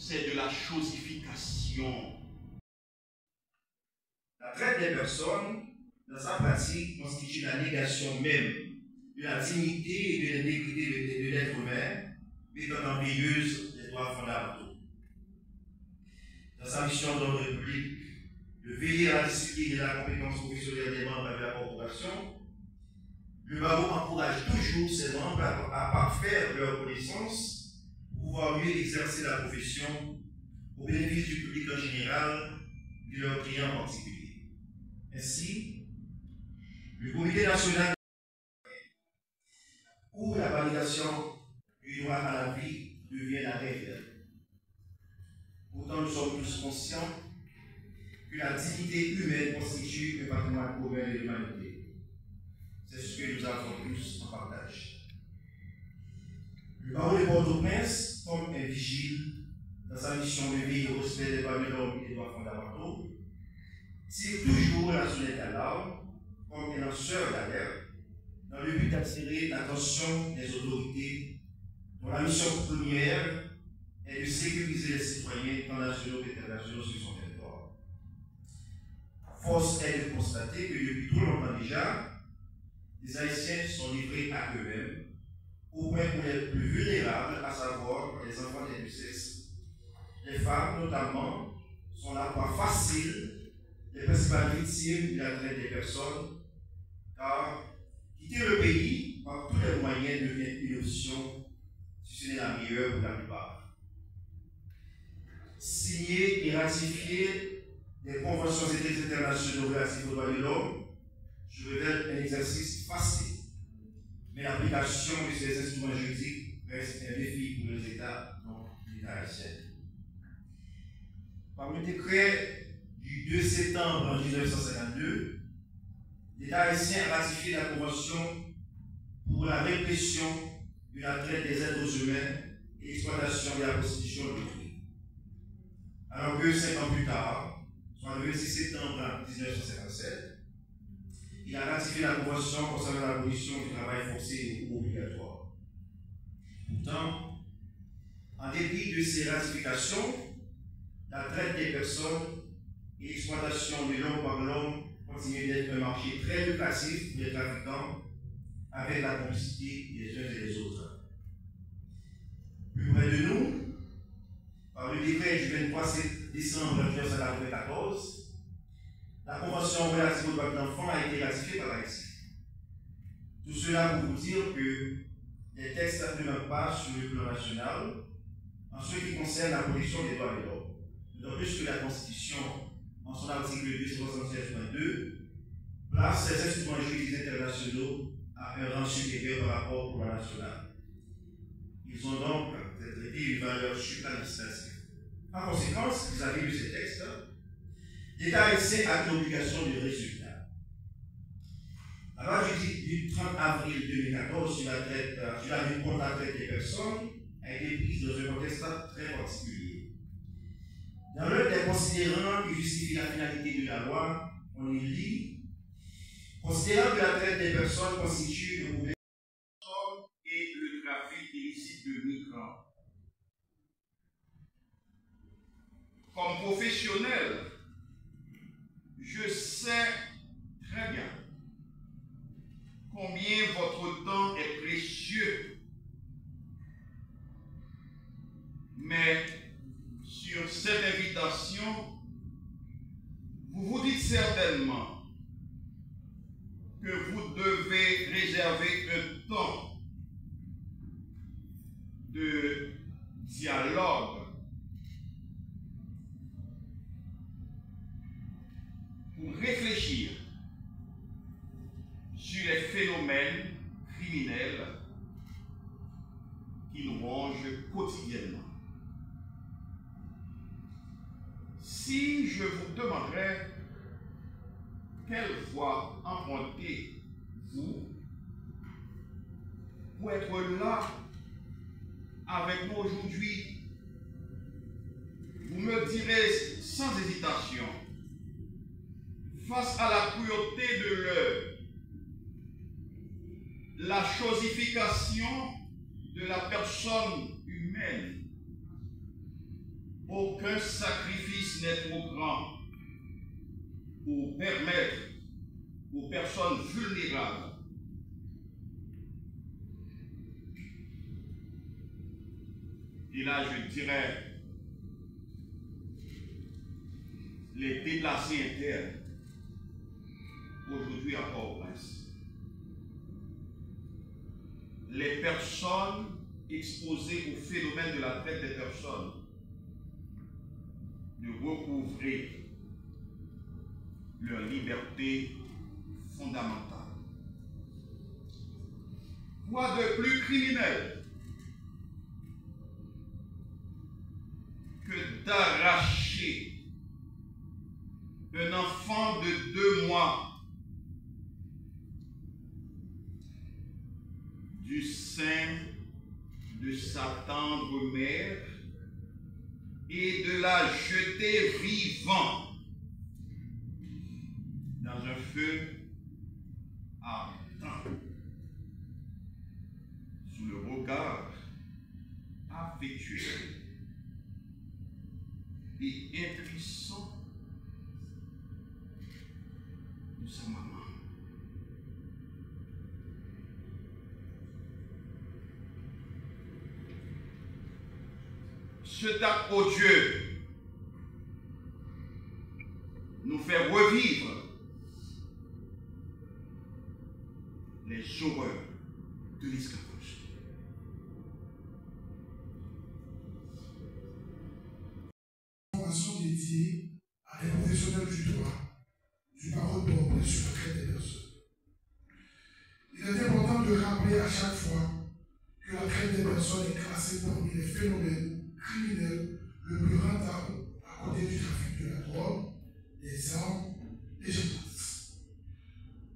c'est de la chosification. La traite des personnes, dans sa pratique, constitue la négation même de la dignité et de l'intégrité de l'être humain, mettant en périlleuse les droits fondamentaux. Dans sa mission d'ordre public, de veiller à la discipline et à la compétence professionnelle des membres de la corporation, le barreau encourage toujours ses membres à parfaire leur connaissance pour pouvoir mieux exercer la profession au bénéfice du public en général et de leurs clients en particulier. Ainsi, le Comité national où la validation du droit à la vie devient la règle. Pourtant, nous sommes tous conscients que la dignité humaine constitue un patrimoine commun de l'humanité. C'est ce que nous avons tous en partage. Le barreau de Port-au-Prince, comme un vigile dans sa mission de veiller au respect des droits de l'homme et des droits fondamentaux, tire toujours la sonnette d'alarme comme un lanceur d'alerte dans le but d'attirer l'attention des autorités dont la mission première est de sécuriser les citoyens tant nationaux qu'internationaux sur son territoire. Force est de constater que depuis trop longtemps déjà, les Haïtiens sont livrés à eux-mêmes, au point pour les plus vulnérables, à savoir les enfants des deux sexes. Les femmes, notamment, sont la proie facile des principales victimes de la traite des personnes, car quitter le pays par tous les moyens devient une option, si ce n'est la meilleure pour la plupart. Signer et ratifier des conventions et des internationaux relatives aux droits de l'homme, je révèle un exercice facile, mais l'application de ces instruments juridiques reste un défi pour les États, donc l'État haïtien. Par le décret du 2 septembre 1952, l'État haïtien a ratifié la Convention pour la répression de la traite des êtres humains et l'exploitation de la prostitution d'autrui. Alors que 5 ans plus tard, soit le 26 septembre 1957, il a ratifié la Convention concernant l'abolition du travail forcé ou obligatoire. Pourtant, en dépit de ces ratifications, la traite des personnes et l'exploitation de l'homme par l'homme continue d'être un marché très lucratif pour les trafiquants, avec la complicité des uns et des autres. Plus près de nous, par le décret du 23 décembre 1994, la Convention relative aux droits de l'enfant a été ratifiée par l'Haïti. Tout cela pour vous dire que les textes ne demeurent pas sur le plan national en ce qui concerne la protection des droits de l'homme. D'autant plus que la Constitution, en son article 276.2, place ces instruments juridiques internationaux à un rang supérieur par rapport au droit national. Ils ont donc traité une valeur supralégislative. En conséquence, vis-à-vis de ces textes, l'État haïtien a une obligation de résultat. La loi du 30 avril 2014 sur la lutte contre la traite des personnes a été prise dans un contexte très particulier. Dans l'un des considérants qui justifient la finalité de la loi, on y lit: considérant que la traite des personnes constitue le problème Et le trafic illicite de migrants. Comme professionnel, je sais très bien combien votre temps est précieux. Mais sur cette invitation, vous vous dites certainement que vous devez réserver un temps de dialogue pour réfléchir sur les phénomènes criminels qui nous rongent quotidiennement. Si je vous demanderais quelle voie empruntez-vous pour être là avec moi aujourd'hui, vous me direz sans hésitation, face à la cruauté de l'heure, la chosification de la personne humaine, Aucun sacrifice n'est trop grand pour permettre aux personnes vulnérables et là je dirais les déplacés internes aujourd'hui à Port-au-Prince, les personnes exposées au phénomène de la traite des personnes, de recouvrer leur liberté fondamentale. Quoi de plus criminel que d'arracher un enfant de 2 mois du sein de sa tendre mère et de la jeter vivant dans un feu ardent, sous le regard affectueux et impuissant de sa maman. Ce acte odieux nous fait revivre les horreurs de l'esclavage. Formation dédiée à des professionnels du droit, du barreau de Port-au-Prince sur la traite des personnes. Il est important de rappeler à chaque fois que la traite des personnes est classée parmi les phénomènes criminels le plus rentable à côté du trafic de la drogue, des armes et j'en passe.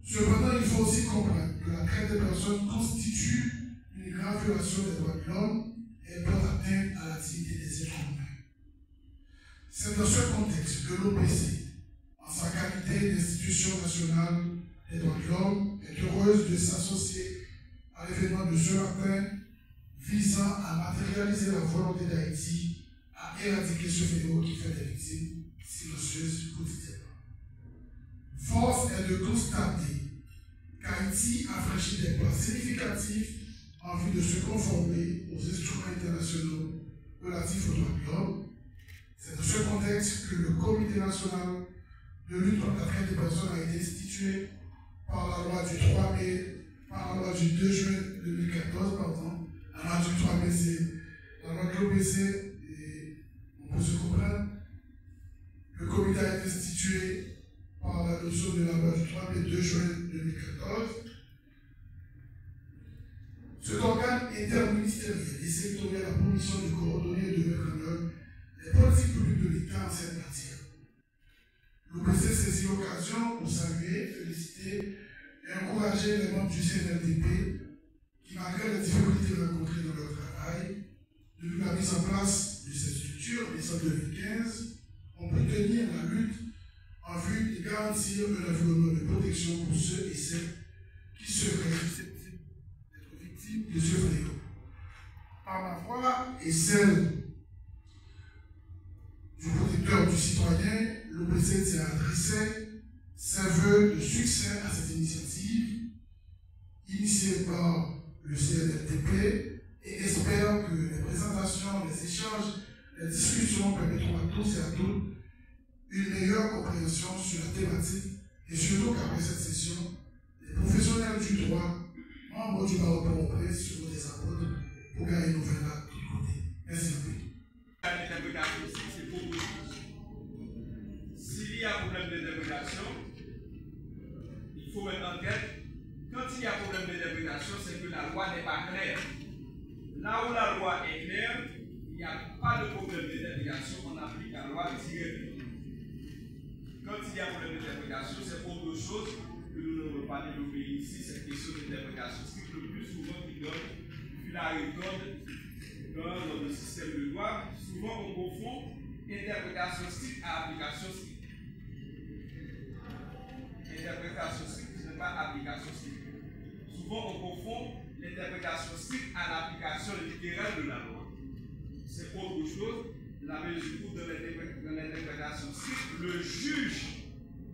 Cependant, il faut aussi comprendre que la traite des personnes constitue une grave violation des droits de l'homme et porte atteinte à la dignité des êtres humains. C'est dans ce contexte que l'OPC, en sa qualité d'institution nationale des droits de l'homme, est heureuse de s'associer à l'événement de ce matin visant à matérialiser la volonté d'Haïti à éradiquer ce fléau qui fait des victimes silencieuses quotidiennement. Force est de constater qu'Haïti a franchi des pas significatifs en vue de se conformer aux instruments internationaux relatifs aux droits de l'homme. C'est dans ce contexte que le Comité national de lutte contre la traite des personnes a été institué par la loi du 2 juin 2014, la loi du 3 mai, c'est la loi de l'OPC, et on peut se comprendre. Le comité a été institué par l'adoption de la loi du 3 mai 2 juin 2014. Cet organe interministériel et sectoriel a pour mission de coordonner et de mettre en œuvre les politiques publiques de l'État en cette matière. L'OPC saisit l'occasion pour saluer, féliciter et encourager les membres du CNLDP qui, malgré les difficultés rencontrées dans leur travail, depuis la mise en place de cette structure en décembre 2015, ont pu tenir la lutte en vue de garantir un environnement de protection pour ceux et celles qui seraient susceptibles d'être victimes de ce fléau. Par la voix et celle du protecteur du citoyen, l'OPC s'est adressé ses vœux de succès à cette initiative, initiée par le CNLDP, et espère que les présentations, les échanges, les discussions permettront à tous et à toutes une meilleure compréhension sur la thématique et surtout qu'après cette session, les professionnels du droit, membres du barreau Port-au-Prince seront des apôtres pour gagner nos veines là de tous côtés. Merci beaucoup. L'interprétation aussi, c'est beaucoup de choses. S'il y a problème d'interprétation, il faut mettre en tête, quand il y a problème d'interprétation, c'est que la loi n'est pas claire. Là où la loi est claire, il n'y a pas de problème d'interprétation, on applique la loi directement. Quand il y a problème d'interprétation, c'est autre chose que nous ne pouvons pas développer ici, cette question d'interprétation. C'est le plus souvent qui donne la méthode dans le système de droit. Souvent on confond interprétation stricte à application stricte. Interprétation stricte, ce n'est pas application stricte. Souvent on confond l'interprétation stricte à l'application littérale de la loi. C'est autre chose. la mesure où dans l'interprétation stricte, le juge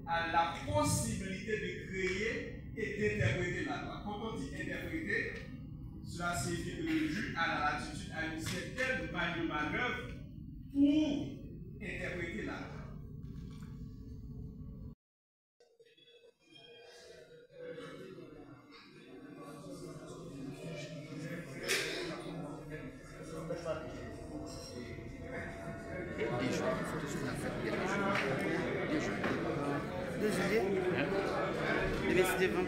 a la possibilité de créer et d'interpréter la loi. Quand on dit interpréter, cela signifie que le juge a la latitude à une certaine marge de manœuvre pour interpréter la loi. Le 2 juillet, le 26 devant.